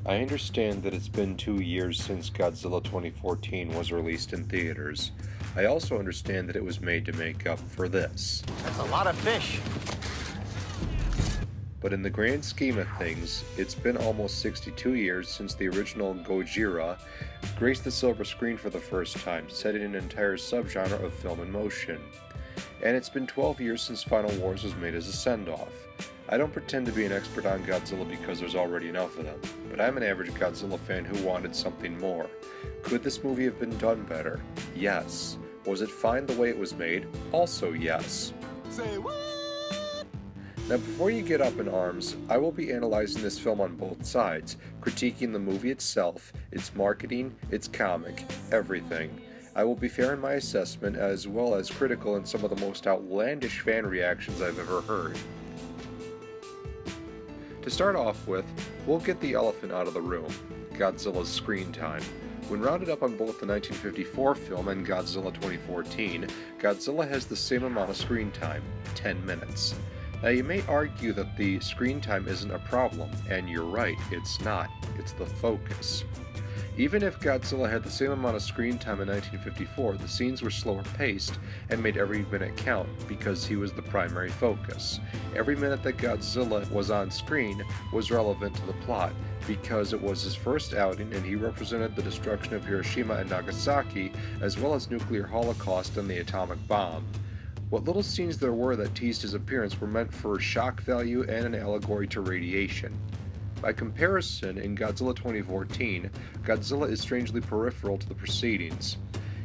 I understand that it's been 2 years since Godzilla 2014 was released in theaters. I also understand that it was made to make up for this. That's a lot of fish. But in the grand scheme of things, it's been almost 62 years since the original Gojira graced the silver screen for the first time, setting an entire subgenre of film in motion. And it's been 12 years since Final Wars was made as a send-off. I don't pretend to be an expert on Godzilla because there's already enough of them, but I'm an average Godzilla fan who wanted something more. Could this movie have been done better? Yes. Was it fine the way it was made? Also yes. Say what? Now before you get up in arms, I will be analyzing this film on both sides, critiquing the movie itself, its marketing, its comic, everything. I will be fair in my assessment as well as critical in some of the most outlandish fan reactions I've ever heard. To start off with, we'll get the elephant out of the room, Godzilla's screen time. When rounded up on both the 1954 film and Godzilla 2014, Godzilla has the same amount of screen time, 10 minutes. Now you may argue that the screen time isn't a problem, and you're right, it's not. It's the focus. Even if Godzilla had the same amount of screen time in 1954, the scenes were slower paced and made every minute count because he was the primary focus. Every minute that Godzilla was on screen was relevant to the plot because it was his first outing and he represented the destruction of Hiroshima and Nagasaki as well as nuclear holocaust and the atomic bomb. What little scenes there were that teased his appearance were meant for shock value and an allegory to radiation. By comparison, in Godzilla 2014, Godzilla is strangely peripheral to the proceedings.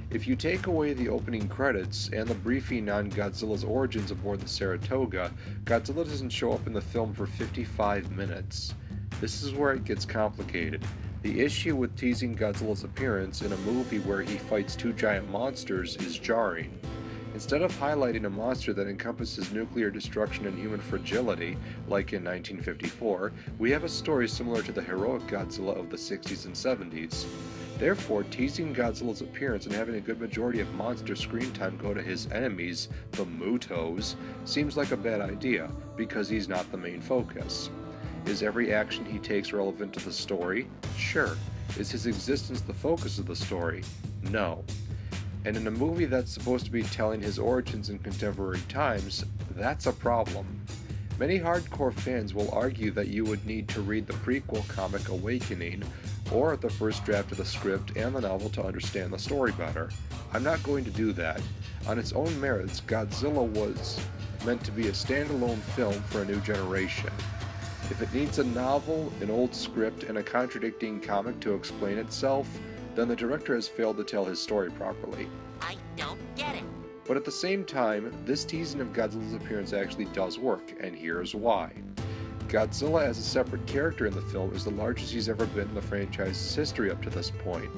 If you take away the opening credits and the briefing on Godzilla's origins aboard the Saratoga, Godzilla doesn't show up in the film for 55 minutes. This is where it gets complicated. The issue with teasing Godzilla's appearance in a movie where he fights two giant monsters is jarring. Instead of highlighting a monster that encompasses nuclear destruction and human fragility, like in 1954, we have a story similar to the heroic Godzilla of the 60s and 70s. Therefore, teasing Godzilla's appearance and having a good majority of monster screen time go to his enemies, the Mutos, seems like a bad idea, because he's not the main focus. Is every action he takes relevant to the story? Sure. Is his existence the focus of the story? No. And in a movie that's supposed to be telling his origins in contemporary times, that's a problem. Many hardcore fans will argue that you would need to read the prequel comic Awakening, or the first draft of the script and the novel to understand the story better. I'm not going to do that. On its own merits, Godzilla was meant to be a standalone film for a new generation. If it needs a novel, an old script, and a contradicting comic to explain itself, then the director has failed to tell his story properly. I don't get it. But at the same time, this teasing of Godzilla's appearance actually does work, and here's why. Godzilla as a separate character in the film is the largest he's ever been in the franchise's history up to this point.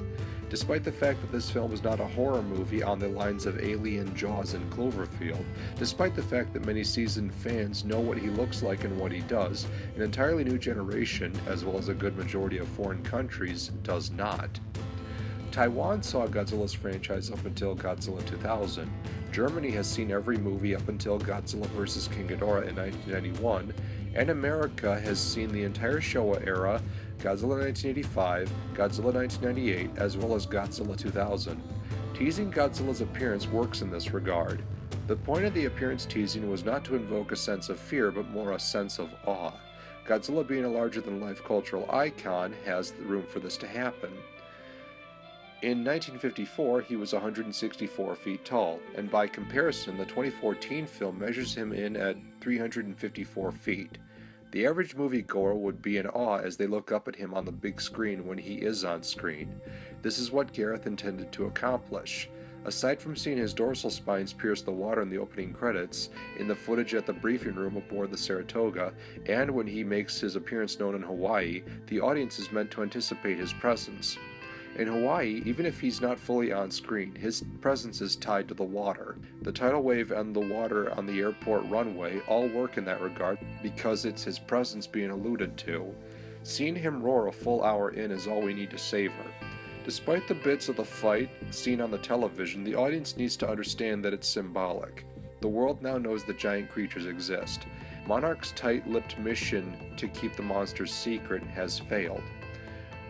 Despite the fact that this film is not a horror movie on the lines of Alien, Jaws, and Cloverfield, despite the fact that many seasoned fans know what he looks like and what he does, an entirely new generation, as well as a good majority of foreign countries, does not. Taiwan saw Godzilla's franchise up until Godzilla 2000. Germany has seen every movie up until Godzilla vs. King Ghidorah in 1991, and America has seen the entire Showa era, Godzilla 1985, Godzilla 1998, as well as Godzilla 2000. Teasing Godzilla's appearance works in this regard. The point of the appearance teasing was not to invoke a sense of fear, but more a sense of awe. Godzilla being a larger-than-life cultural icon has the room for this to happen. In 1954, he was 164 feet tall, and by comparison, the 2014 film measures him in at 354 feet. The average moviegoer would be in awe as they look up at him on the big screen when he is on screen. This is what Gareth intended to accomplish. Aside from seeing his dorsal spines pierce the water in the opening credits, in the footage at the briefing room aboard the Saratoga, and when he makes his appearance known in Hawaii, the audience is meant to anticipate his presence. In Hawaii, even if he's not fully on screen, his presence is tied to the water. The tidal wave and the water on the airport runway all work in that regard because it's his presence being alluded to. Seeing him roar a full hour in is all we need to savor. Despite the bits of the fight seen on the television, the audience needs to understand that it's symbolic. The world now knows that giant creatures exist. Monarch's tight-lipped mission to keep the monsters secret has failed.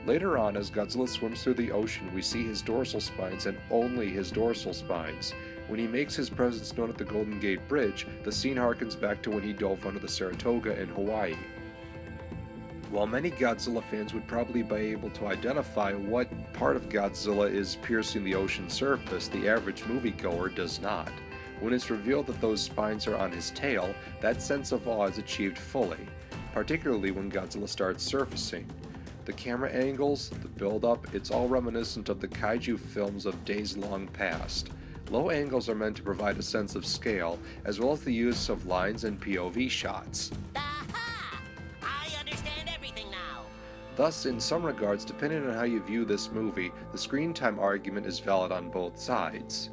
Later on, as Godzilla swims through the ocean, we see his dorsal spines and only his dorsal spines. When he makes his presence known at the Golden Gate Bridge, the scene harkens back to when he dove under the Saratoga in Hawaii. While many Godzilla fans would probably be able to identify what part of Godzilla is piercing the ocean surface, the average moviegoer does not. When it's revealed that those spines are on his tail, that sense of awe is achieved fully, particularly when Godzilla starts surfacing. The camera angles, the build-up, it's all reminiscent of the kaiju films of days long past. Low angles are meant to provide a sense of scale, as well as the use of lines and POV shots. Aha! I understand everything now. Thus, in some regards, depending on how you view this movie, the screen time argument is valid on both sides.